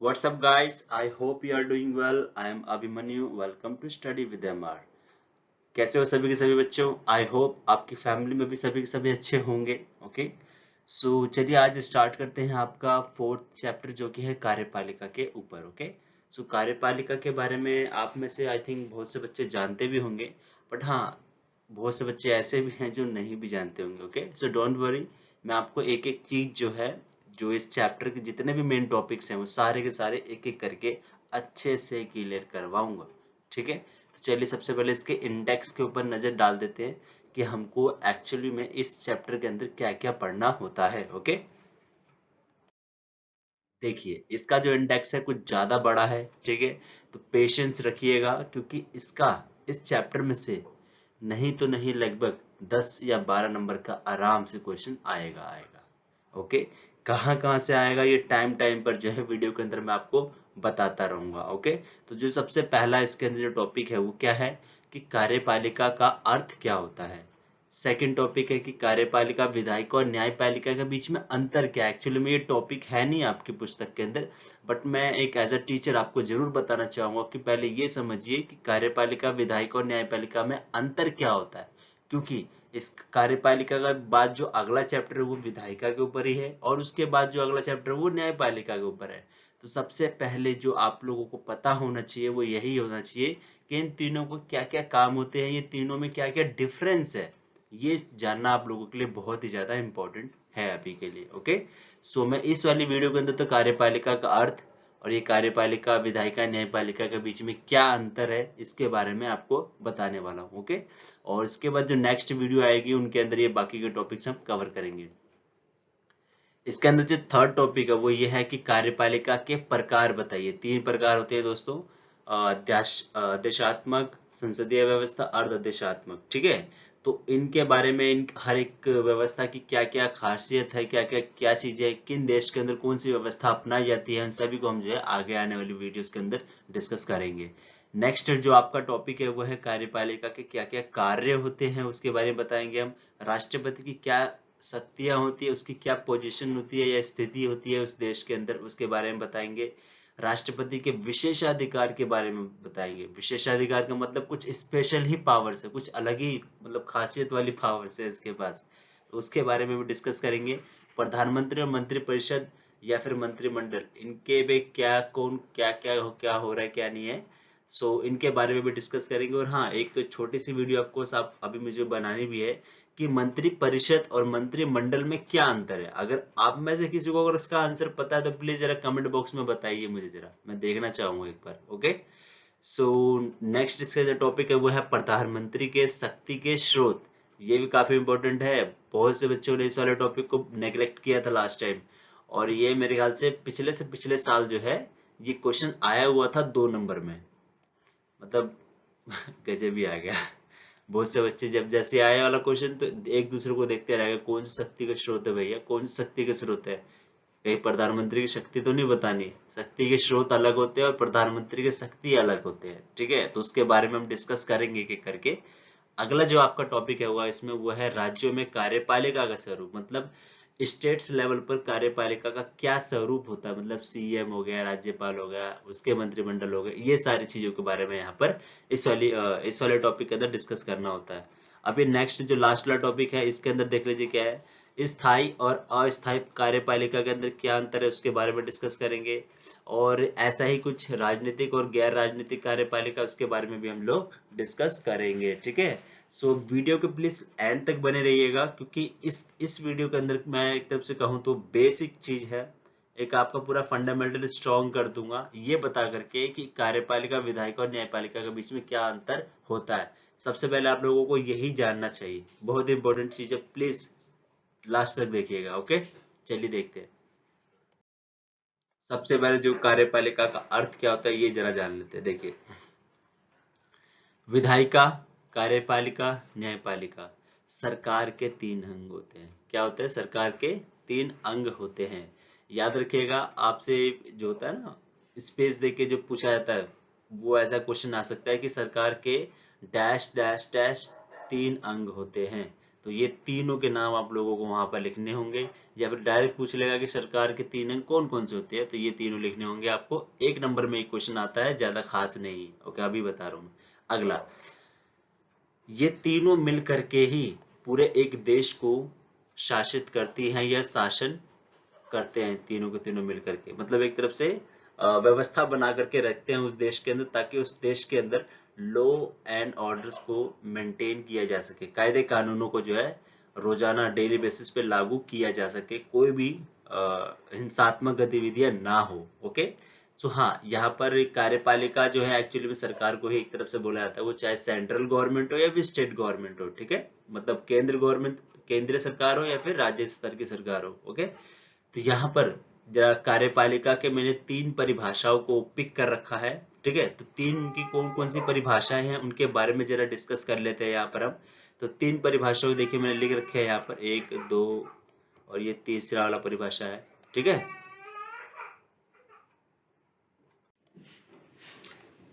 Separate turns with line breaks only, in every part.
What's up, guys? I hope you are doing well. I am Abhimanyu. Welcome to Study with MR. कैसे हो सभी के सभी बच्चों? आई होप आपकी फैमिली में भी सभी के सभी अच्छे होंगे. ओके, सो चलिए आज स्टार्ट करते हैं आपका फोर्थ चैप्टर जो कि है कार्यपालिका के ऊपर. ओके, सो कार्यपालिका के बारे में आप में से आई थिंक बहुत से बच्चे जानते भी होंगे, बट हाँ, बहुत से बच्चे ऐसे भी हैं जो नहीं भी जानते होंगे. ओके, सो डोंट वरी, मैं आपको एक एक चीज जो है, जो इस चैप्टर के जितने भी मेन टॉपिक्स हैं वो सारे के सारे एक एक करके अच्छे से क्लियर करवाऊंगा. ठीक है, तो चलिए सबसे पहले इसके इंडेक्स के ऊपर नजर डाल देते हैं कि हमको एक्चुअली में इस चैप्टर के अंदर क्या क्या पढ़ना होता है. ओके, देखिए इसका जो इंडेक्स है कुछ ज्यादा बड़ा है. ठीक है, तो पेशेंस रखिएगा क्योंकि इसका इस चैप्टर में से नहीं तो नहीं लगभग 10 या 12 नंबर का आराम से क्वेश्चन आएगा. ओके, कहाँ कहाँ से आएगा ये टाइम टाइम पर जो है वीडियो के अंदर मैं आपको बताता रहूंगा. ओके, तो जो सबसे पहला इसके अंदर जो टॉपिक है वो क्या है कि कार्यपालिका का अर्थ क्या होता है. सेकंड टॉपिक है कि कार्यपालिका विधायिका और न्यायपालिका के बीच में अंतर क्या है. एक्चुअली में ये टॉपिक है नहीं आपकी पुस्तक के अंदर, बट मैं एक एज अ टीचर आपको जरूर बताना चाहूंगा कि पहले ये समझिए कि कार्यपालिका विधायिका और न्यायपालिका में अंतर क्या होता है. क्योंकि इस कार्यपालिका का बाद जो अगला चैप्टर है वो विधायिका के ऊपर ही है और उसके बाद जो अगला चैप्टर है वो न्यायपालिका के ऊपर है. तो सबसे पहले जो आप लोगों को पता होना चाहिए वो यही होना चाहिए कि इन तीनों को क्या क्या काम होते हैं, ये तीनों में क्या क्या डिफरेंस है, ये जानना आप लोगों के लिए बहुत ही ज्यादा इंपॉर्टेंट है अभी के लिए. ओके, सो मैं इस वाली वीडियो के अंदर तो कार्यपालिका का अर्थ और ये कार्यपालिका विधायिका न्यायपालिका के बीच में क्या अंतर है इसके बारे में आपको बताने वाला हूँ. ओके, और इसके बाद जो नेक्स्ट वीडियो आएगी उनके अंदर ये बाकी के टॉपिक्स हम कवर करेंगे. इसके अंदर जो थर्ड टॉपिक है वो ये है कि कार्यपालिका के प्रकार बताइए. तीन प्रकार होते हैं दोस्तों, आदेशात्मक, संसदीय व्यवस्था, अर्धआदेशात्मक. ठीक है, तो इनके बारे में इन हर एक व्यवस्था की क्या क्या खासियत है, क्या क्या क्या चीजें, किन देश के अंदर कौन सी व्यवस्था अपनाई जाती है, उन सभी को हम जो है आगे आने वाली वीडियोस के अंदर डिस्कस करेंगे. नेक्स्ट जो आपका टॉपिक है वो है कार्यपालिका के क्या क्या कार्य होते हैं उसके बारे में बताएंगे हम. राष्ट्रपति की क्या शक्तियां होती है, उसकी क्या पोजीशन होती है या स्थिति होती है उस देश के अंदर, उसके बारे में बताएंगे. राष्ट्रपति के विशेषाधिकार के बारे में बताएंगे. विशेषाधिकार का मतलब कुछ स्पेशल ही पावर्स है, कुछ अलग ही मतलब खासियत वाली पावर्स है इसके पास, तो उसके बारे में भी डिस्कस करेंगे. प्रधानमंत्री और मंत्रिपरिषद या फिर मंत्रिमंडल, इनके में क्या कौन क्या हो रहा है क्या नहीं है, सो इनके बारे में भी डिस्कस करेंगे. और हाँ, एक छोटी सी वीडियो आपको आप अभी मुझे बनानी भी है कि मंत्री परिषद और मंत्रिमंडल में क्या अंतर है. अगर आप में से किसी को अगर उसका आंसर पता है तो प्लीज जरा कमेंट बॉक्स में बताइए मुझे, जरा मैं देखना चाहूंगा एक बार. ओके, सो नेक्स्ट इसका जो टॉपिक है वो है प्रधानमंत्री के शक्ति के स्रोत. ये भी काफी इंपॉर्टेंट है. बहुत से बच्चों ने इस वाले टॉपिक को नेग्लेक्ट किया था लास्ट टाइम, और ये मेरे ख्याल से पिछले साल जो है ये क्वेश्चन आया हुआ था 2 नंबर में, मतलब गजब ही आ गया. बहुत से बच्चे जब जैसे आए वाला क्वेश्चन तो एक दूसरे को देखते रह गए, कौन सी शक्ति का स्रोत है भैया, कौन सी शक्ति का स्रोत है. कहीं प्रधानमंत्री की शक्ति तो नहीं बतानी. शक्ति के स्रोत अलग होते हैं और प्रधानमंत्री के शक्ति अलग होते हैं. ठीक है, तो उसके बारे में हम डिस्कस करेंगे एक एक करके. अगला जो आपका टॉपिक है हुआ इसमें वो है राज्यों में कार्यपालिका का स्वरूप. मतलब स्टेट्स लेवल पर कार्यपालिका का क्या स्वरूप होता है, मतलब सीएम हो गया, राज्यपाल हो गया, उसके मंत्रिमंडल हो गए, ये सारी चीजों के बारे में यहाँ पर इस वाले टॉपिक के अंदर डिस्कस करना होता है. अभी नेक्स्ट जो लास्ट वाला टॉपिक है इसके अंदर देख लीजिए क्या है, स्थायी और अस्थायी कार्यपालिका के अंदर क्या अंतर है उसके बारे में डिस्कस करेंगे. और ऐसा ही कुछ राजनीतिक और गैर राजनीतिक कार्यपालिका उसके बारे में भी हम लोग डिस्कस करेंगे. ठीक है, सो वीडियो के प्लीज एंड तक बने रहिएगा क्योंकि इस वीडियो के अंदर मैं एक तरफ से कहूँ तो बेसिक चीज है, एक आपका पूरा फंडामेंटल स्ट्रॉन्ग कर दूंगा ये बता करके कि कार्यपालिका विधायिका और न्यायपालिका के बीच में क्या अंतर होता है. सबसे पहले आप लोगों को यही जानना चाहिए, बहुत इंपॉर्टेंट चीज है, प्लीज लास्ट तक देखिएगा. ओके, चलिए देखते हैं. सबसे पहले जो कार्यपालिका का अर्थ क्या होता है ये जरा जान लेते हैं. देखिए, विधायिका, कार्यपालिका, न्यायपालिका, सरकार के 3 अंग होते हैं. क्या होते हैं? सरकार के 3 अंग होते हैं. याद रखिएगा, आपसे जो होता है ना स्पेस देके जो पूछा जाता है वो ऐसा क्वेश्चन आ सकता है कि सरकार के डैश डैश डैश 3 अंग होते हैं. तो ये तीनों के नाम आप लोगों को वहां पर लिखने होंगे, या फिर डायरेक्ट पूछ लेगा कि सरकार के 3 अंग कौन कौन से होते हैं, तो ये तीनों लिखने होंगे आपको। 1 नंबर में एक क्वेश्चन आता है, ज्यादा खास नहीं। ओके, अभी बता रहा हूँ। अगला, ये तीनों मिल करके ही पूरे एक देश को शासित करती हैं या शासन करते हैं, तीनों के तीनों मिल करके। मतलब एक तरफ से व्यवस्था बना करके रखते हैं उस देश के अंदर, ताकि उस देश के अंदर लॉ एंड ऑर्डर्स को मेंटेन किया जा सके, कायदे कानूनों को जो है रोजाना डेली बेसिस पे लागू किया जा सके, कोई भी हिंसात्मक गतिविधियां ना हो। ओके, सो हाँ, यहाँ पर कार्यपालिका जो है एक्चुअली में सरकार को ही एक तरफ से बोला जाता है, वो चाहे सेंट्रल गवर्नमेंट हो या फिर स्टेट गवर्नमेंट हो। ठीक है, मतलब केंद्र गवर्नमेंट, केंद्रीय सरकार हो या फिर राज्य स्तर की सरकार हो। ओके, तो यहाँ पर जरा कार्यपालिका के मैंने 3 परिभाषाओं को पिक कर रखा है। ठीक है, तो 3 की कौन कौन सी परिभाषाएं हैं उनके बारे में जरा डिस्कस कर लेते हैं यहाँ पर हम। तो 3 परिभाषाओं देखिए मैंने लिख रखे हैं यहाँ पर, 1, 2 और ये तीसरा वाला परिभाषा है। ठीक है,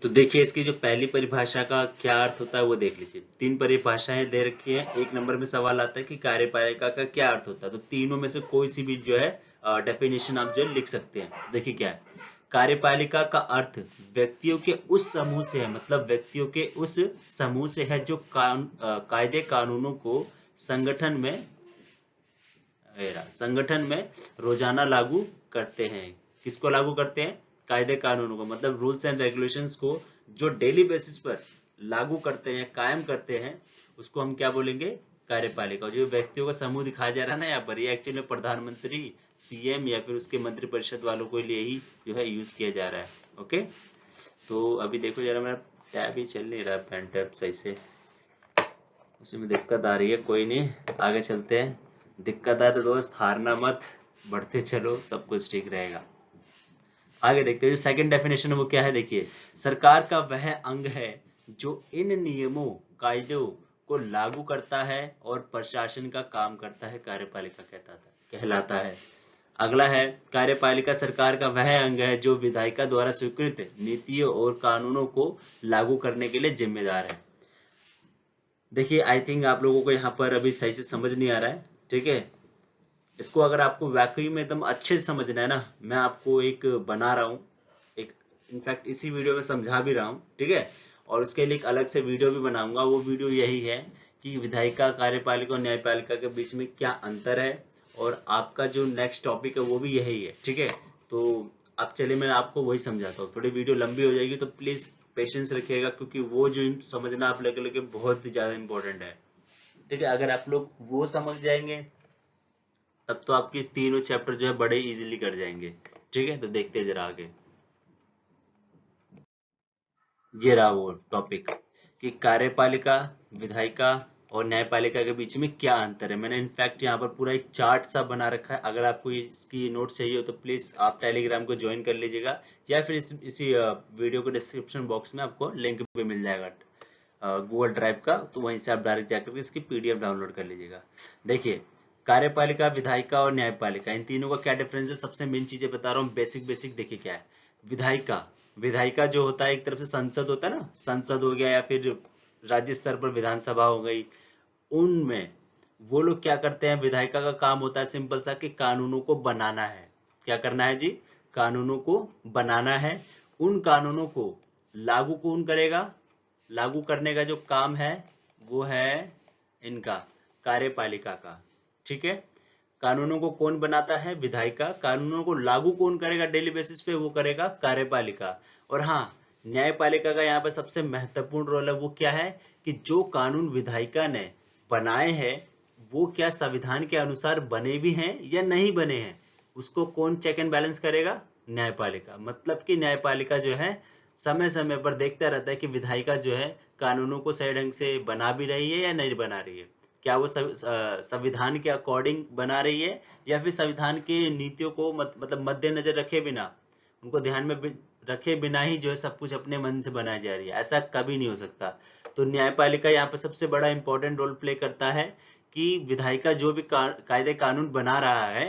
तो देखिए इसकी जो पहली परिभाषा का क्या अर्थ होता है वो देख लीजिए। 3 परिभाषाएं दे रखी हैं, 1 नंबर में सवाल आता है कि कार्यपालिका का क्या अर्थ होता है, तो तीनों में से कोई सी भी जो है डेफिनेशन आप जो लिख सकते हैं। देखिए क्या है, कार्यपालिका का अर्थ व्यक्तियों के उस समूह से है, मतलब व्यक्तियों के उस समूह से है जो कायदे कानूनों को संगठन में रोजाना लागू करते हैं। किसको लागू करते हैं? कायदे कानूनों को, मतलब रूल्स एंड रेगुलेशंस को जो डेली बेसिस पर लागू करते हैं, कायम करते हैं, उसको हम क्या बोलेंगे? कार्यपालिका। जो व्यक्तियों का समूह दिखाया जा रहा है ना यहाँ पर, ये एक्चुअली प्रधानमंत्री, सीएम या फिर उसके मंत्रिपरिषद वालों के लिए ही जो है यूज किया जा रहा है। ओके, तो अभी देखो जरा, मेरा टैब ही चल नहीं रहा, पेन टैब सही से, उसमें दिक्कत आ रही है। कोई नहीं, आगे चलते हैं। दिक्कत आए तो दोस्त हारना मत, बढ़ते चलो, सब कुछ ठीक रहेगा। आगे देखते हैं, जो सेकंड डेफिनेशन है वो क्या है। देखिए, सरकार का वह अंग है जो इन नियमों कायदों को लागू करता है और प्रशासन का काम करता है, कार्यपालिका कहलाता है। अगला है, कार्यपालिका सरकार का वह अंग है जो विधायिका द्वारा स्वीकृत नीतियों और कानूनों को लागू करने के लिए जिम्मेदार है। देखिए, आई थिंक आप लोगों को यहाँ पर अभी सही से समझ नहीं आ रहा है। ठीक है, इसको अगर आपको वाकई में एकदम अच्छे से समझना है ना, मैं आपको एक बना रहा हूँ, एक इनफैक्ट इसी वीडियो में समझा भी रहा हूँ। ठीक है, और उसके लिए एक अलग से वीडियो भी बनाऊंगा। वो वीडियो यही है कि विधायिका, कार्यपालिका और न्यायपालिका के बीच में क्या अंतर है, और आपका जो नेक्स्ट टॉपिक है वो भी यही है। ठीक है, तो अब चलिए मैं आपको वही समझाता हूँ। थोड़ी वीडियो लंबी हो जाएगी तो प्लीज पेशेंस रखिएगा, क्योंकि वो जो समझना आप लोगों के लिए बहुत ही ज्यादा इंपॉर्टेंट है। ठीक है, अगर आप लोग वो समझ जाएंगे तब तो आपके तीनों चैप्टर जो है बड़े इजीली कर जाएंगे। ठीक है, तो देखते हैं जरा आगे। ये रहा वो टॉपिक कि कार्यपालिका, विधायिका और न्यायपालिका के बीच में क्या अंतर है। मैंने इनफैक्ट यहाँ पर पूरा एक चार्ट सा बना रखा है। अगर आपको इसकी नोट्स चाहिए हो तो प्लीज आप टेलीग्राम को ज्वाइन कर लीजिएगा, या फिर इसी वीडियो के डिस्क्रिप्शन बॉक्स में आपको लिंक भी मिल जाएगा गूगल ड्राइव का, तो वहीं से आप डायरेक्ट जाकर इसकी पीडीएफ डाउनलोड कर लीजिएगा। देखिए, कार्यपालिका, विधायिका और न्यायपालिका, इन तीनों का क्या डिफरेंस है, सबसे मेन चीजें बता रहा हूँ, बेसिक बेसिक। देखिए क्या है, विधायिका, विधायिका जो होता है एक तरफ से संसद होता है ना, संसद हो गया या फिर राज्य स्तर पर विधानसभा हो गई, उनमें वो लोग क्या करते हैं, विधायिका का काम होता है सिंपल सा कि कानूनों को बनाना है। क्या करना है जी? कानूनों को बनाना है। उन कानूनों को लागू कौन करेगा? लागू करने का जो काम है वो है इनका, कार्यपालिका का। ठीक है, कानूनों को कौन बनाता है? विधायिका। कानूनों को लागू कौन करेगा डेली बेसिस पे? वो करेगा कार्यपालिका। और हाँ, न्यायपालिका का यहाँ पे सबसे महत्वपूर्ण रोल है। वो क्या है कि जो कानून विधायिका ने बनाए हैं वो क्या संविधान के अनुसार बने भी हैं या नहीं बने हैं, उसको कौन चेक एंड बैलेंस करेगा? न्यायपालिका। मतलब कि न्यायपालिका जो है समय समय पर देखता रहता है कि विधायिका जो है कानूनों को सही ढंग से बना भी रही है या नहीं बना रही है, क्या वो संविधान के अकॉर्डिंग बना रही है या फिर संविधान के नीतियों को मतलब मद्देनजर रखे बिना, उनको ध्यान में रखे बिना ही जो है सब कुछ अपने मन से बनाई जा रही है। ऐसा कभी नहीं हो सकता। तो न्यायपालिका यहाँ पर सबसे बड़ा इंपॉर्टेंट रोल प्ले करता है कि विधायिका जो भी कायदे कानून बना रहा है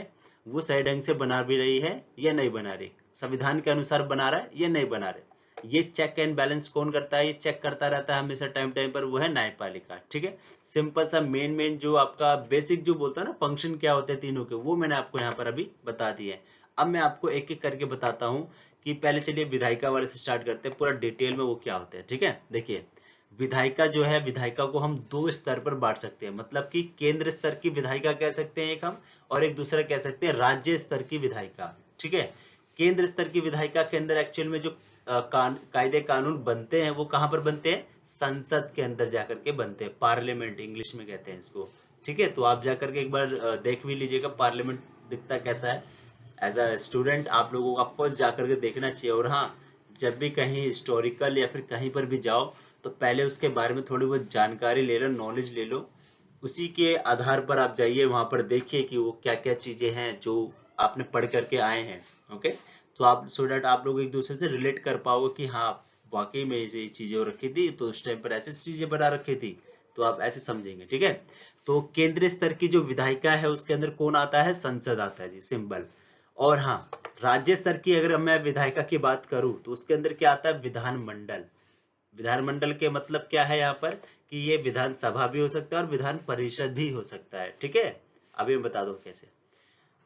वो सही ढंग से बना भी रही है या नहीं बना रही, संविधान के अनुसार बना रहा है या नहीं बना रहे। ये चेक एंड बैलेंस कौन करता है? ये चेक करता रहता है हमेशा टाइम टाइम पर, वो है न्यायपालिका। ठीक है, सिंपल सा मेन जो आपका बेसिक जो बोलता है ना फंक्शन क्या होते हैं तीनों के, वो मैंने आपको यहाँ पर अभी बता दिए। अब मैं आपको एक एक करके बताता हूँ कि पहले चलिए विधायिका वाले से स्टार्ट करते हैं, पूरा डिटेल में वो क्या होते हैं। ठीक है, देखिए विधायिका जो है, विधायिका को हम दो स्तर पर बांट सकते हैं, मतलब कि केंद्र स्तर की विधायिका कह सकते हैं एक हम, और एक दूसरा कह सकते हैं राज्य स्तर की विधायिका। ठीक है, केंद्र स्तर की विधायिका के अंदर एक्चुअल में जो कायदे कानून बनते हैं वो कहाँ पर बनते हैं? संसद के अंदर जाकर के बनते हैं, पार्लियामेंट इंग्लिश में कहते हैं इसको। ठीक है, तो आप जाकर के एक बार देख भी लीजिएगा पार्लियामेंट दिखता कैसा है। एज अ स्टूडेंट आप लोगों को ऑफकोर्स जाकर के देखना चाहिए। और हाँ, जब भी कहीं हिस्टोरिकल या फिर कहीं पर भी जाओ तो पहले उसके बारे में थोड़ी बहुत जानकारी ले लो, नॉलेज ले लो, उसी के आधार पर आप जाइए वहां पर, देखिए कि वो क्या क्या चीजें हैं जो आपने पढ़ करके आए हैं। ओके, तो आप सो दैट आप लोग एक दूसरे से रिलेट कर पाओगे कि हाँ वाकई में ये चीजें हो रखी थी, तो उस टाइम पर ऐसी चीजें बना रखी थी, तो आप ऐसे समझेंगे। ठीक है, तो केंद्रीय स्तर की जो विधायिका है उसके अंदर कौन आता है? संसद आता है जी, सिंपल। और हाँ, राज्य स्तर की अगर मैं विधायिका की बात करूं तो उसके अंदर क्या आता है? विधानमंडल। विधानमंडल के मतलब क्या है यहाँ पर कि ये विधानसभा भी हो सकता है और विधान परिषद भी हो सकता है। ठीक है, अभी मैं बता दूं कैसे।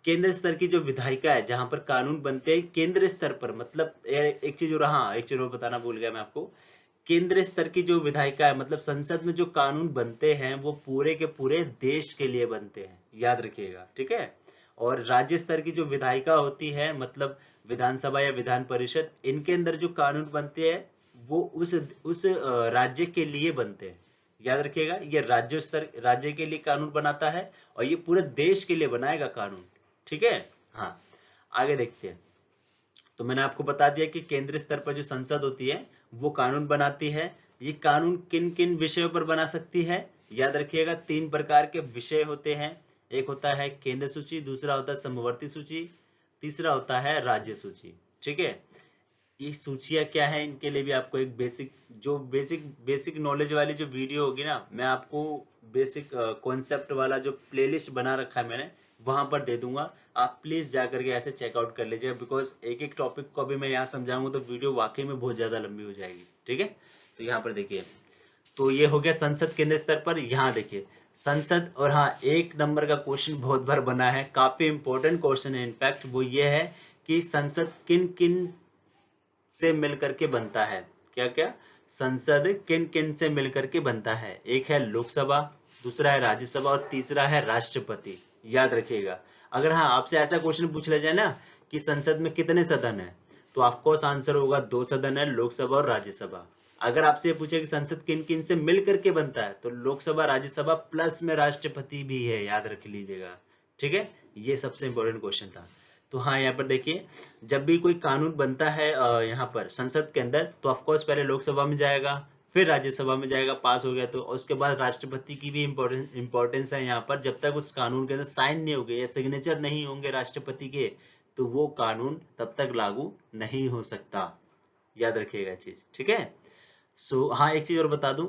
केंद्र स्तर की जो विधायिका है जहां पर कानून बनते हैं केंद्र स्तर पर, मतलब एक चीज और, हाँ एक चीज और बताना भूल गया मैं आपको। केंद्र स्तर की जो विधायिका है मतलब संसद में जो कानून बनते हैं वो पूरे के पूरे देश के लिए बनते हैं, याद रखिएगा। ठीक है, और राज्य स्तर की जो विधायिका होती है मतलब विधानसभा या विधान परिषद, इनके अंदर जो कानून बनते हैं वो उस राज्य के लिए बनते हैं। याद रखिएगा, ये राज्य स्तर राज्य के लिए कानून बनाता है और ये पूरे देश के लिए बनाएगा कानून। ठीक है, हाँ आगे देखते हैं। तो मैंने आपको बता दिया कि केंद्रीय स्तर पर जो संसद होती है वो कानून बनाती है। ये कानून किन किन विषयों पर बना सकती है? याद रखिएगा, तीन प्रकार के विषय होते हैं। एक होता है केंद्र सूची, दूसरा होता है समवर्ती सूची, तीसरा होता है राज्य सूची। ठीक है, ये सूचियां क्या है, इनके लिए भी आपको एक बेसिक नॉलेज वाली जो वीडियो होगी ना, मैं आपको बेसिक कॉन्सेप्ट वाला जो प्लेलिस्ट बना रखा है मैंने, वहां पर दे दूंगा। आप प्लीज जा करके ऐसे चेकआउट कर लीजिए, बिकॉज एक एक टॉपिक को अभी मैं यहाँ समझाऊंगा तो वीडियो वाकई में बहुत ज्यादा लंबी हो जाएगी। ठीक है, तो यहाँ पर देखिए, तो ये हो गया संसद केंद्र स्तर पर। यहाँ देखिए संसद, और हाँ एक नंबर का क्वेश्चन बहुत बार बना है, काफी इंपॉर्टेंट क्वेश्चन है इनफैक्ट, वो ये है कि संसद किन किन से मिलकर के बनता है। क्या क्या? संसद किन किन से मिलकर के बनता है? एक है लोकसभा, दूसरा है राज्यसभा और तीसरा है राष्ट्रपति। याद रखिएगा। अगर हाँ आपसे ऐसा क्वेश्चन पूछ लिया जाए ना कि संसद में कितने सदन है, तो ऑफकोर्स आंसर होगा दो सदन है, लोकसभा और राज्यसभा। अगर आपसे पूछे कि संसद किन किन से मिलकर के बनता है, तो लोकसभा राज्यसभा प्लस में राष्ट्रपति भी है, याद रख लीजिएगा। ठीक है, ये सबसे इंपॉर्टेंट क्वेश्चन था। तो हाँ यहाँ पर देखिए, जब भी कोई कानून बनता है यहाँ पर संसद के अंदर, तो ऑफकोर्स पहले लोकसभा में जाएगा, फिर राज्यसभा में जाएगा, पास हो गया तो, और उसके बाद राष्ट्रपति की भी इंपॉर्टेंस है यहाँ पर। जब तक उस कानून के अंदर साइन नहीं होंगे या सिग्नेचर नहीं होंगे राष्ट्रपति के, तो वो कानून तब तक लागू नहीं हो सकता। याद रखिएगा चीज। ठीक है, हाँ एक चीज और बता दूं,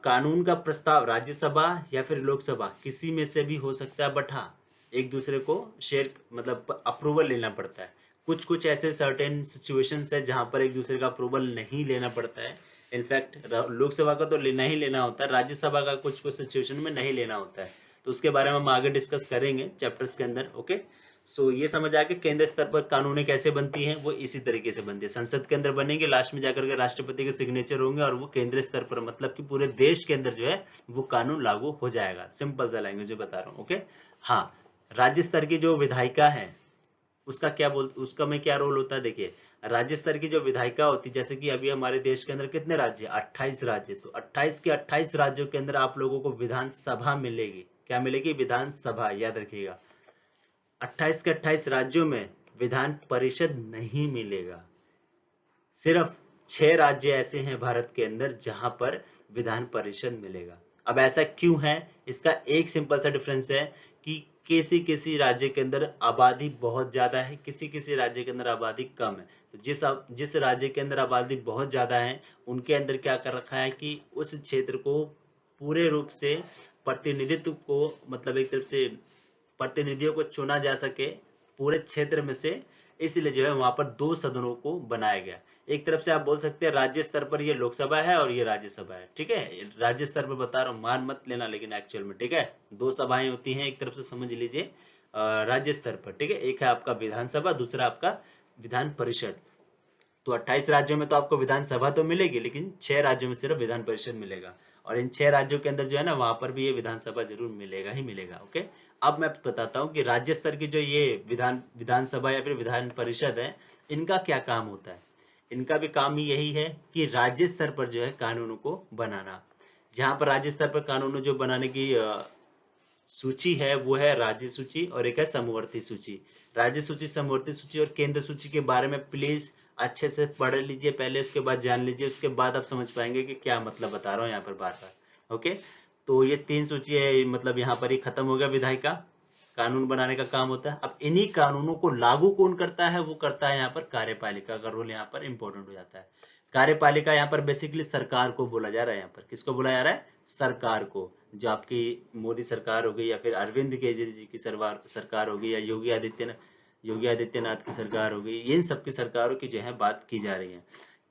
कानून का प्रस्ताव राज्यसभा या फिर लोकसभा किसी में से भी हो सकता है, बट हाँ एक दूसरे को शेयर मतलब अप्रूवल लेना पड़ता है। कुछ कुछ ऐसे सर्टेन सिचुएशंस है जहां पर एक दूसरे का अप्रूवल नहीं लेना पड़ता है। इनफैक्ट लोकसभा का तो लेना ही लेना होता है, राज्यसभा का कुछ कुछ सिचुएशन में नहीं लेना होता है। तो उसके बारे में हम आगे डिस्कस करेंगे चैप्टर्स के अंदर। ओके, सो ये समझ आ गया केंद्र स्तर पर कानूनें कैसे बनती हैं, वो इसी तरीके से बनती है, संसद के अंदर बनेंगे, लास्ट में जाकर के राष्ट्रपति के सिग्नेचर होंगे और वो केंद्र स्तर पर मतलब कि पूरे देश के अंदर जो है वो कानून लागू हो जाएगा। सिंपल सा लैंग्वेज में बता रहा हूँ। ओके, हाँ राज्य स्तर की जो विधायिका है उसका में क्या रोल होता है? देखिए राज्य स्तर की जो विधायिका होती है, जैसे कि अभी हमारे देश के अंदर कितने राज्य? 28 राज्य। तो 28 के 28 राज्यों के अंदर आप लोगों को विधानसभा मिलेगी। क्या मिलेगी? विधानसभा। याद रखिएगा, 28 के 28 राज्यों में विधान परिषद नहीं मिलेगा। सिर्फ 6 राज्य ऐसे हैं भारत के अंदर जहां पर विधान परिषद मिलेगा। अब ऐसा क्यों है? इसका एक सिंपल सा डिफरेंस है कि किसी किसी राज्य के अंदर आबादी बहुत ज्यादा है, किसी किसी राज्य के अंदर आबादी कम है। तो जिस राज्य के अंदर आबादी बहुत ज्यादा है उनके अंदर क्या कर रखा है कि उस क्षेत्र को पूरे रूप से प्रतिनिधित्व को, मतलब एक तरफ से प्रतिनिधियों को चुना जा सके पूरे क्षेत्र में से, इसलिए जो है वहां पर 2 सदनों को बनाया गया। एक तरफ से आप बोल सकते हैं राज्य स्तर पर ये लोकसभा है और ये राज्यसभा है, ठीक है, राज्य स्तर पर बता रहा हूँ, मान मत लेना लेकिन एक्चुअल में, ठीक है, 2 सभाएं होती हैं, एक तरफ से समझ लीजिए राज्य स्तर पर, ठीक है, एक है आपका विधानसभा, दूसरा आपका विधान परिषद। तो 28 राज्यों में तो आपको विधानसभा तो मिलेगी, लेकिन 6 राज्यों में सिर्फ विधान परिषद मिलेगा, और इन 6 राज्यों के अंदर जो है ना वहां पर भी ये विधानसभा जरूर मिलेगा ही मिलेगा। ओके, अब मैं बताता हूँ कि राज्य स्तर की जो ये विधानसभा या फिर विधान परिषद है, इनका क्या काम होता है। इनका भी काम ही यही है कि राज्य स्तर पर जो है कानूनों को बनाना। जहां पर राज्य स्तर पर कानूनों जो बनाने की सूची है वो है राज्य सूची और एक है समवर्ती सूची। राज्य सूची, समवर्ती सूची और केंद्र सूची के बारे में प्लीज अच्छे से पढ़ लीजिए पहले, उसके बाद जान लीजिए, उसके बाद आप समझ पाएंगे कि क्या मतलब बता रहा हूँ यहाँ पर बार बार। ओके, तो ये 3 सूची है, मतलब यहाँ पर ही खत्म हो गया विधायिका, कानून बनाने का काम होता है। अब इन्हीं कानूनों को लागू कौन करता है, वो करता है यहाँ पर कार्यपालिका का रोल यहाँ पर इंपॉर्टेंट हो जाता है। कार्यपालिका यहाँ पर बेसिकली सरकार को बोला जा रहा है, यहाँ पर किसको बोला जा रहा है, सरकार को। जो आपकी मोदी सरकार हो गई या फिर अरविंद केजरीवाल जी की सरकार हो गई या योगी आदित्यनाथ की सरकार हो गई, इन सब की सरकारों की जो है बात की जा रही है।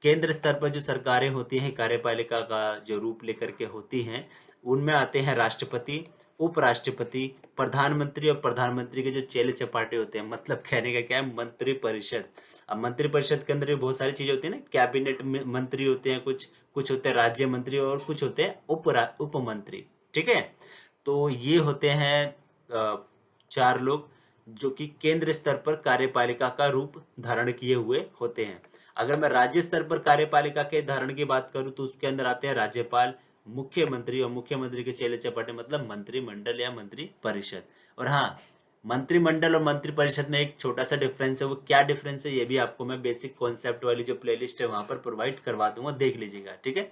केंद्र स्तर पर जो सरकारें होती हैं कार्यपालिका का जो रूप लेकर के होती हैं, उनमें आते हैं राष्ट्रपति, उपराष्ट्रपति, प्रधानमंत्री और प्रधानमंत्री के जो चेले चपाटे होते हैं, मतलब कहने का क्या है, मंत्री परिषद। अब मंत्री परिषद के अंदर भी बहुत सारी चीजें होती है ना, कैबिनेट मंत्री होते हैं, कुछ होते हैं राज्य मंत्री और कुछ होते हैं उप मंत्री, ठीक है। तो ये होते हैं 4 लोग जो कि केंद्र स्तर पर कार्यपालिका का रूप धारण किए हुए होते हैं। अगर मैं राज्य स्तर पर कार्यपालिका के धारण की बात करूं तो उसके अंदर आते हैं राज्यपाल, मुख्यमंत्री और मुख्यमंत्री के चेले चपाटे मतलब मंत्रिमंडल या मंत्री परिषद। और हाँ, मंत्रिमंडल और मंत्री परिषद में एक छोटा सा डिफरेंस है, वो क्या डिफरेंस है ये भी आपको मैं बेसिक कॉन्सेप्ट वाली जो प्लेलिस्ट है वहां पर प्रोवाइड करवा दूंगा, देख लीजिएगा, ठीक है।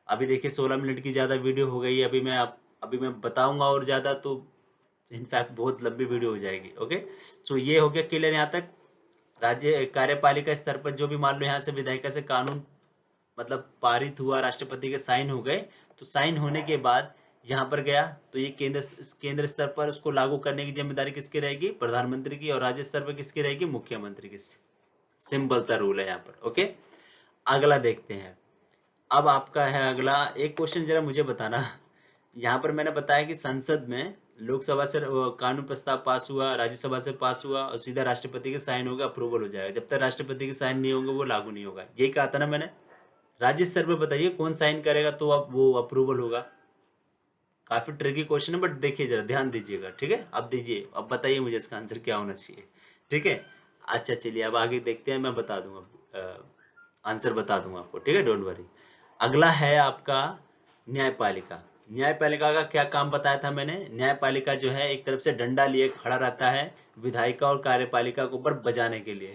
अभी देखिए 16 मिनट की ज्यादा वीडियो हो गई है, अभी मैं बताऊंगा और ज्यादा तो इनफैक्ट बहुत लंबी वीडियो हो जाएगी। ओके, सो ये हो गया क्लियर यहाँ तक। राज्य कार्यपालिका स्तर पर जो भी मान लो यहाँ से विधायिका से कानून मतलब पारित हुआ, राष्ट्रपति के साइन हो गए, तो साइन होने के बाद यहाँ पर गया तो ये केंद्र स्तर पर उसको लागू करने की जिम्मेदारी किसकी रहेगी, प्रधानमंत्री की, और राज्य स्तर पर किसकी रहेगी, मुख्यमंत्री की। सिंपल सा रूल है यहाँ पर। ओके, अगला देखते हैं। अब आपका है अगला एक क्वेश्चन, जरा मुझे बताना, यहाँ पर मैंने बताया कि संसद में लोकसभा से कानून प्रस्ताव पास हुआ, राज्यसभा से पास हुआ और सीधा राष्ट्रपति के साइन होगा, अप्रूवल हो जाएगा। जब तक राष्ट्रपति के साइन नहीं होंगे वो लागू नहीं होगा, यही कहा था ना मैंने। राज्य स्तर पर बताइए कौन साइन करेगा तो अब वो अप्रूवल होगा। काफी ट्रिकी क्वेश्चन है बट देखिए जरा ध्यान दीजिएगा, ठीक है। अब दीजिए, अब बताइए मुझे इसका आंसर क्या होना चाहिए, ठीक है। अच्छा चलिए अब आगे देखते हैं, मैं बता दूंगा आंसर बता दूंगा आपको, ठीक है, डोंट वरी। अगला है आपका न्यायपालिका। न्यायपालिका का क्या काम बताया था मैंने। न्यायपालिका जो है एक तरफ से डंडा लिए खड़ा रहता है विधायिका और कार्यपालिका के ऊपर बजाने के लिए।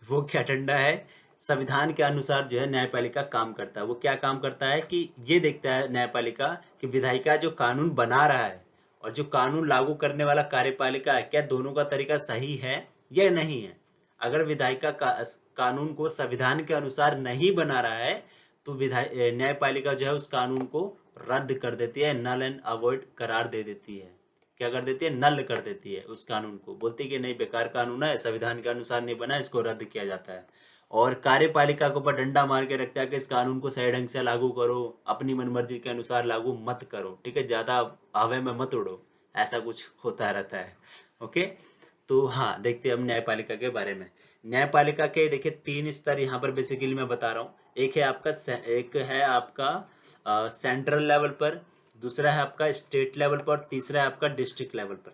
वो क्या डंडा है, संविधान के अनुसार जो है न्यायपालिका काम करता है। वो क्या काम करता है कि ये देखता है न्यायपालिका कि विधायिका जो कानून बना रहा है और जो कानून लागू करने वाला कार्यपालिका है, क्या दोनों का तरीका सही है या नहीं है। अगर विधायिका कानून को संविधान के अनुसार नहीं बना रहा है तो न्यायपालिका जो है उस कानून को रद्द कर देती है, नल एंड अवॉइड करार दे देती है। क्या कर देती है, नल कर देती है उस कानून को, बोलती है कि नहीं बेकार कानून है, संविधान के अनुसार नहीं बना, इसको रद्द किया जाता है। और कार्यपालिका के ऊपर डंडा मार के रखता है कि इस कानून को सही ढंग से लागू करो, अपनी मनमर्जी के अनुसार लागू मत करो, ठीक है, ज्यादा हवा में मत उड़ो, ऐसा कुछ होता रहता है। ओके, तो हाँ देखते हैं हम न्यायपालिका के बारे में। न्यायपालिका के देखिए 3 स्तर यहाँ पर बेसिकली मैं बता रहा हूँ। एक है आपका सेंट्रल लेवल पर, दूसरा है आपका स्टेट लेवल पर, तीसरा है आपका डिस्ट्रिक्ट लेवल पर।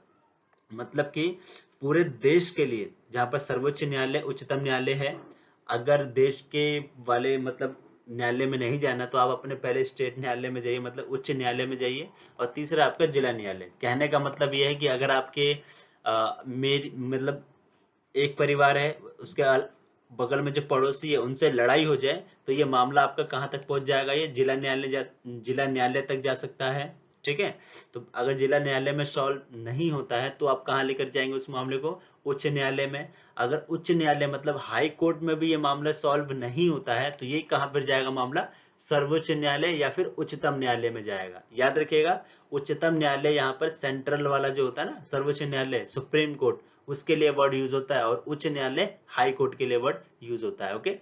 मतलब कि पूरे देश के लिए जहाँ पर सर्वोच्च न्यायालय, उच्चतम न्यायालय है, अगर देश के वाले मतलब न्यायालय में नहीं जाना तो आप अपने पहले स्टेट न्यायालय में जाइए, मतलब उच्च न्यायालय में जाइए, और तीसरा आपका जिला न्यायालय। कहने का मतलब यह है कि अगर आपके मेरी मतलब एक परिवार है, उसके बगल में जो पड़ोसी है उनसे लड़ाई हो जाए तो ये मामला आपका कहाँ तक पहुंच जाएगा, ये जिला न्यायालय तक जा सकता है, ठीक है। तो अगर जिला न्यायालय में सॉल्व नहीं होता है तो आप कहाँ लेकर जाएंगे उस मामले को, उच्च न्यायालय में। अगर उच्च न्यायालय मतलब हाई कोर्ट में भी ये मामला सॉल्व नहीं होता है तो ये कहाँ पर जाएगा मामला, सर्वोच्च न्यायालय या फिर उच्चतम न्यायालय में जाएगा। याद रखिएगा उच्चतम न्यायालय यहाँ पर सेंट्रल वाला जो होता है ना, सर्वोच्च न्यायालय सुप्रीम कोर्ट, उसके लिए वर्ड यूज होता है, और उच्च न्यायालय हाई कोर्ट के लिए वर्ड यूज होता है। ओके,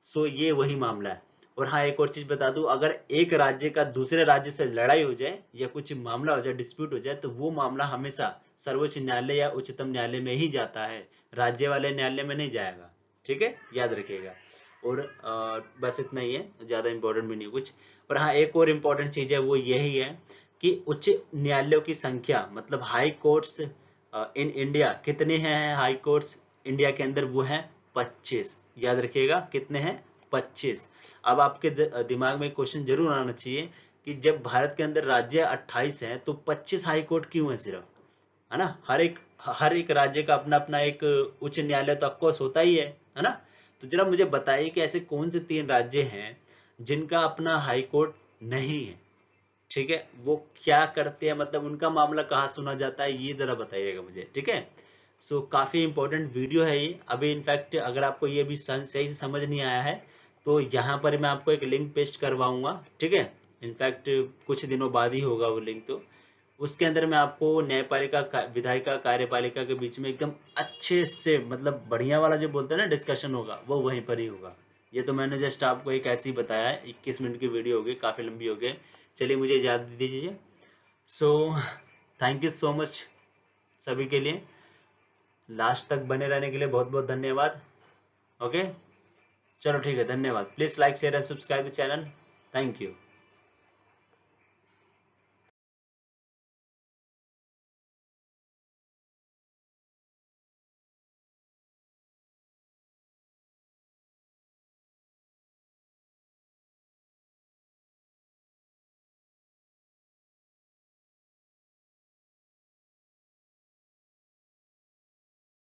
सो ये वही मामला है। और हाँ, एक और चीज बता दूं, अगर एक राज्य का दूसरे राज्य से लड़ाई हो जाए या कुछ मामला हो जाए, डिस्प्यूट हो जाए, तो वो मामला हमेशा सर्वोच्च न्यायालय या उच्चतम न्यायालय में ही जाता है, राज्य वाले न्यायालय में नहीं जाएगा। ठीक है, याद रखिएगा। और बस इतना ही है, ज्यादा इंपॉर्टेंट भी नहीं कुछ। और हाँ, एक और इम्पोर्टेंट चीज है, वो यही है कि उच्च न्यायालयों की संख्या, मतलब हाई कोर्ट्स इन इंडिया कितने हैं? हाई कोर्ट्स इंडिया के अंदर वो है 25। याद रखिएगा, कितने हैं? 25। अब आपके दिमाग में क्वेश्चन जरूर आना चाहिए कि जब भारत के अंदर राज्य 28 हैं तो 25 हाई कोर्ट क्यों है सिर्फ, है ना? हर एक राज्य का अपना अपना एक उच्च न्यायालय तो ऑफकोर्स होता ही है ना? तो जरा मुझे बताइए कि ऐसे कौन से 3 राज्य हैं जिनका अपना हाई कोर्ट नहीं है? ठीक है, वो क्या करते हैं, मतलब उनका मामला कहाँ सुना जाता है, ये जरा बताइएगा मुझे। ठीक है, सो काफी इंपॉर्टेंट वीडियो है ये। अभी इनफैक्ट अगर आपको ये भी सही से समझ नहीं आया है तो यहाँ पर मैं आपको एक लिंक पेस्ट करवाऊंगा। ठीक है, इनफैक्ट कुछ दिनों बाद ही होगा वो लिंक, तो उसके अंदर मैं आपको न्यायपालिका विधायिका कार्यपालिका के बीच में एकदम अच्छे से, मतलब बढ़िया वाला जो बोलते हैं ना डिस्कशन होगा, वो वहीं पर ही होगा। ये तो मैंने जस्ट आपको एक ऐसे ही बताया है, 21 मिनट की वीडियो होगी, काफी लंबी हो गई। चलिए मुझे इजाजत दीजिए। So thank you so much सभी के लिए, लास्ट तक बने रहने के लिए बहुत बहुत धन्यवाद। ओके, चलो ठीक है, धन्यवाद। Please like share and subscribe the channel. Thank you.